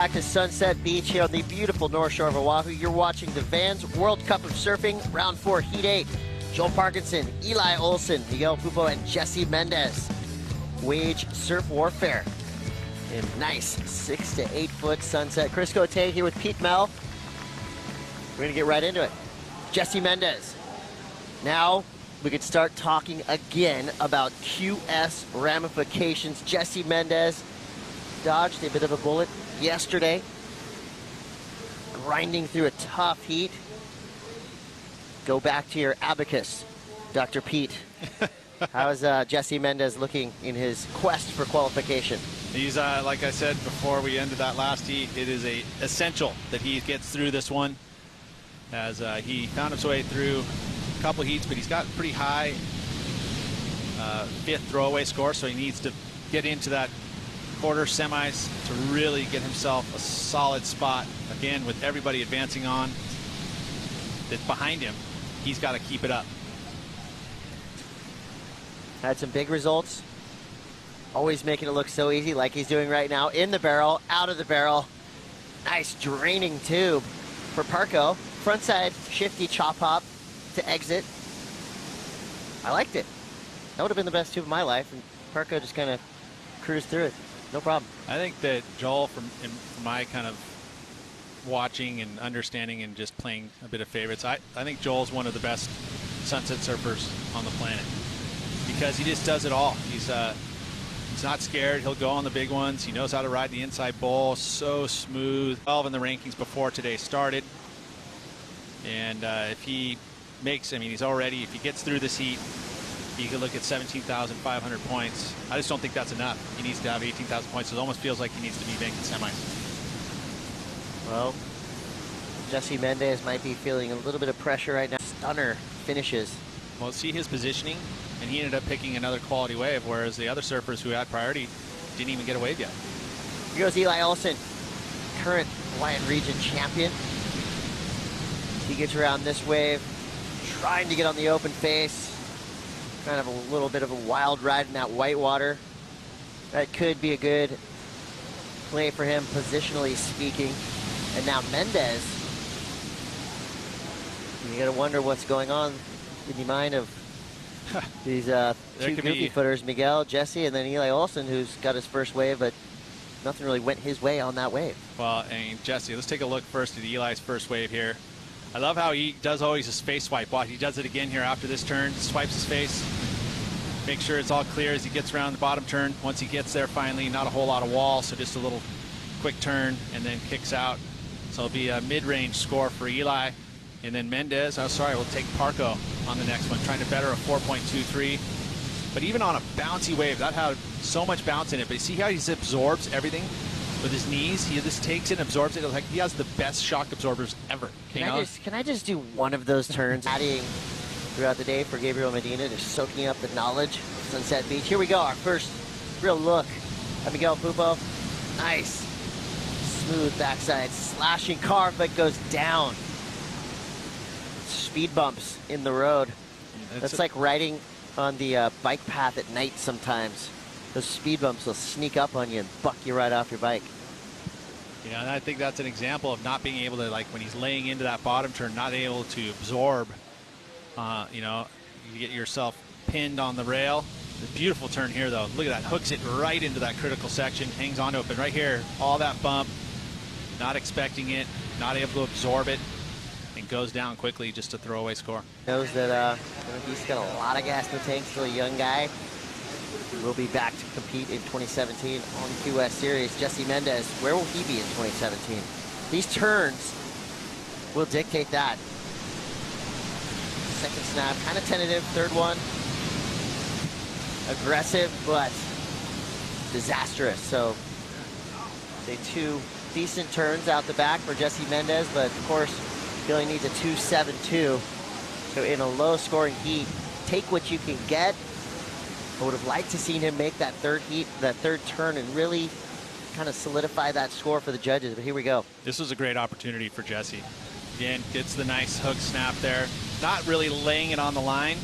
Back to Sunset Beach here on the beautiful North Shore of Oahu. You're watching the Vans World Cup of Surfing, Round 4, Heat 8. Joel Parkinson, Eli Olson, Miguel Pupo, and Jesse Mendes wage surf warfare in nice 6 to 8 foot sunset. Chris Cote here with Pete Mel. We're gonna get right into it. Jesse Mendes. Now we could start talking again about QS ramifications. Jesse Mendes dodged a bit of a bullet yesterday, grinding through a tough heat. Go back to your abacus, Dr. Pete. How's Jesse Mendes looking in his quest for qualification? He's, like I said before we ended that last heat, it is essential that he gets through this one, as he found his way through a couple heats, but he's got a pretty high 5th throwaway score, so he needs to get into that quarter semis to really get himself a solid spot. Again, with everybody advancing on that's behind him, he's got to keep it up. Had some big results. Always making it look so easy, like he's doing right now. In the barrel, out of the barrel. Nice draining tube for Parko. Frontside shifty chop hop to exit. I liked it. That would have been the best tube of my life, and Parko just kind of cruised through it. No problem. I think that Joel, from my kind of watching and understanding and just playing a bit of favorites, I think Joel's one of the best sunset surfers on the planet, because he just does it all. He's not scared. He'll go on the big ones. He knows how to ride the inside bowl. So smooth. 12 in the rankings before today started. And if he makes, I mean, he's already, if he gets through this heat, he could look at 17,500 points. I just don't think that's enough. He needs to have 18,000 points. It almost feels like he needs to be making semis. Well, Jesse Mendes might be feeling a little bit of pressure right now. Stunner finishes. Well, see his positioning, and he ended up picking another quality wave, whereas the other surfers who had priority didn't even get a wave yet. Here goes Eli Olson, current Hawaiian region champion. He gets around this wave, trying to get on the open face. Kind of a little bit of a wild ride in that white water. That could be a good play for him, positionally speaking. And now Mendes, you gotta wonder what's going on in the mind of these two goofy footers, Miguel, Jesse, and then Eli Olson, who's got his first wave, but nothing really went his way on that wave. Well, and Jesse, let's take a look first at Eli's first wave here. I love how he does always his face swipe. Watch, he does it again here after this turn, swipes his face, make sure it's all clear as he gets around the bottom turn. Once he gets there finally, not a whole lot of wall, so just a little quick turn and then kicks out. So it'll be a mid-range score for Eli. And then Mendes, we'll take Parko on the next one, trying to better a 4.23. But even on a bouncy wave, that had so much bounce in it. But you see how he just absorbs everything with his knees? He just takes it and absorbs it. Like he has the best shock absorbers ever. Can I just do one of those turns? Adding throughout the day for Gabriel Medina, just soaking up the knowledge of Sunset Beach. Here we go, our first real look at Miguel Pupo. Nice. Smooth backside, slashing carve, but goes down. Speed bumps in the road. That's like riding on the bike path at night sometimes. Those speed bumps will sneak up on you and buck you right off your bike. Yeah, and I think that's an example of not being able to, like when he's laying into that bottom turn, not able to absorb. You know, you get yourself pinned on the rail. The beautiful turn here, though. Look at that. Hooks it right into that critical section, hangs onto it. But right here, all that bump, not expecting it, not able to absorb it, and goes down quickly, just a throwaway score. Knows that he's got a lot of gas in the tank, still a young guy. Will be back to compete in 2017 on the QS Series. Jesse Mendes, where will he be in 2017? These turns will dictate that. Second snap, kind of tentative. Third one, aggressive, but disastrous. So, say 2 decent turns out the back for Jesse Mendes, but of course, he only needs a 2.72. So in a low-scoring heat, take what you can get. I would have liked to seen him make that third heat, that third turn, and really kind of solidify that score for the judges. But here we go. This was a great opportunity for Jesse. Again, gets the nice hook snap there. Not really laying it on the line,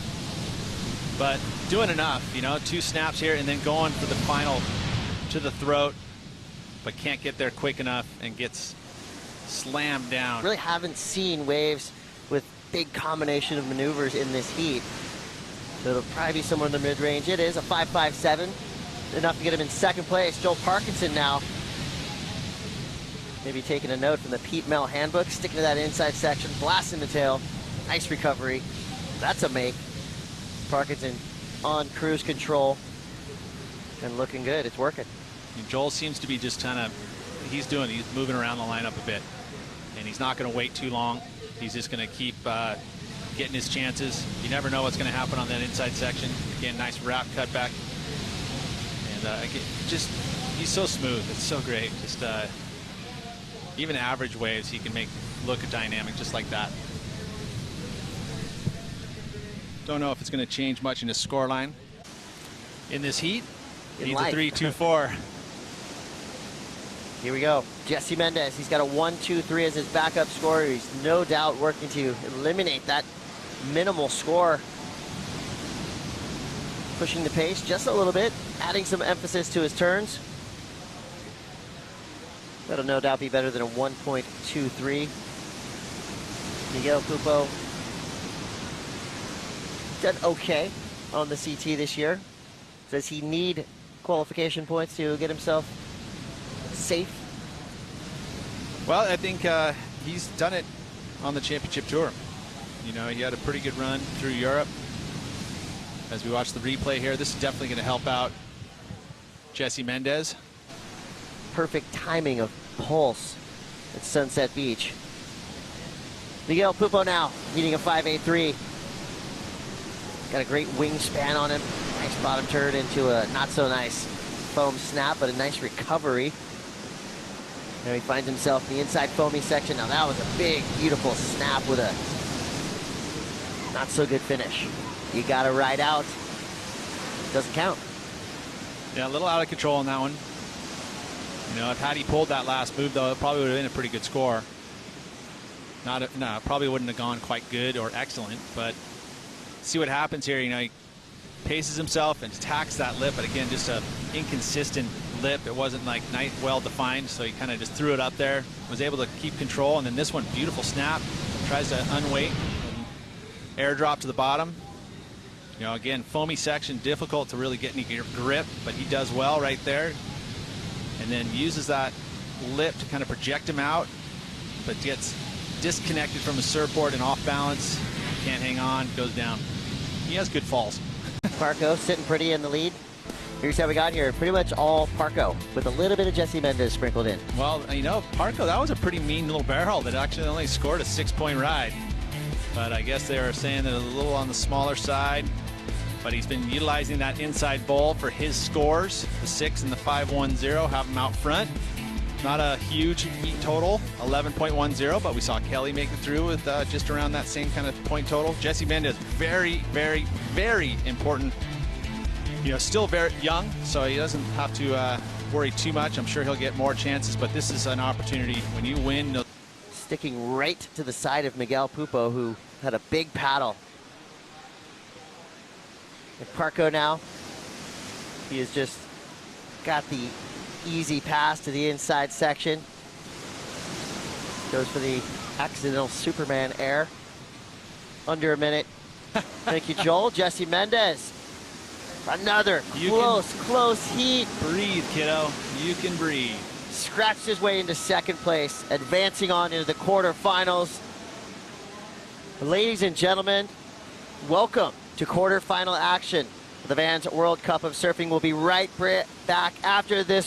but doing enough. You know, 2 snaps here and then going for the final to the throat. but can't get there quick enough and gets slammed down. Really haven't seen waves with big combination of maneuvers in this heat. So it'll probably be somewhere in the mid-range. It is a 5.57, enough to get him in second place. Joel Parkinson now, maybe taking a note from the Pete Mel handbook, sticking to that inside section, blasting the tail. Nice recovery. That's a make. Parkinson on cruise control and looking good. It's working. And Joel seems to be just kind of, he's moving around the lineup a bit, and he's not going to wait too long. He's just going to keep getting his chances. You never know what's going to happen on that inside section. Again, nice wrap cutback. And again, just, he's so smooth. It's so great. Just even average waves, he can make look dynamic just like that. Don't know if it's going to change much in his score line in this heat. Needs a 3.24. Here we go. Jesse Mendes, he's got a 1-2-3 as his backup score. He's no doubt working to eliminate that minimal score. Pushing the pace just a little bit, adding some emphasis to his turns. That'll no doubt be better than a 1.23. Miguel Pupo done okay on the CT this year. Does he need qualification points to get himself safe? Well, I think he's done it on the championship tour. You know, he had a pretty good run through Europe. As we watch the replay here, this is definitely going to help out Jesse Mendes. Perfect timing of pulse at Sunset Beach. Miguel Pupo now needing a 5.83. Got a great wingspan on him. Nice bottom turn into a not so nice foam snap, but a nice recovery. Now he finds himself in the inside foamy section. Now that was a big, beautiful snap with a not so good finish. You got to ride out. Doesn't count. Yeah, a little out of control on that one. You know, if had he pulled that last move, though, it probably would have been a pretty good score. No, probably wouldn't have gone quite good or excellent, but see what happens here. You know, he paces himself and attacks that lip, but again, just a inconsistent lip. It wasn't like well defined, so he kind of just threw it up there, was able to keep control, and then this one, beautiful snap, tries to unweight, airdrop to the bottom. You know, again, foamy section, difficult to really get any grip, but he does well right there, and then uses that lip to kind of project him out, but gets disconnected from his surfboard and off balance, can't hang on, goes down. He has good falls. Parco sitting pretty in the lead. Here's how we got here. Pretty much all Parco with a little bit of Jesse Mendes sprinkled in. Well, you know, Parco, that was a pretty mean little barrel that actually only scored a 6-point ride. But I guess they were saying that it was a little on the smaller side. But he's been utilizing that inside bowl for his scores. The 6 and the 5.10 have him out front. Not a huge heat total, 11.10, but we saw Kelly make it through with just around that same kind of point total. Jesse Mendes, very, very, very important. You know, still very young, so he doesn't have to worry too much. I'm sure he'll get more chances, but this is an opportunity. When you win. Sticking right to the side of Miguel Pupo, who had a big paddle. And Parco now, he has just got the easy pass to the inside section. Goes for the accidental Superman air. Under a minute. Thank you, Joel. Jesse Mendes. Another close heat. Breathe, kiddo. You can breathe. Scratched his way into second place, advancing on into the quarterfinals. Ladies and gentlemen, welcome to quarterfinal action. The Vans World Cup of Surfing will be right back after this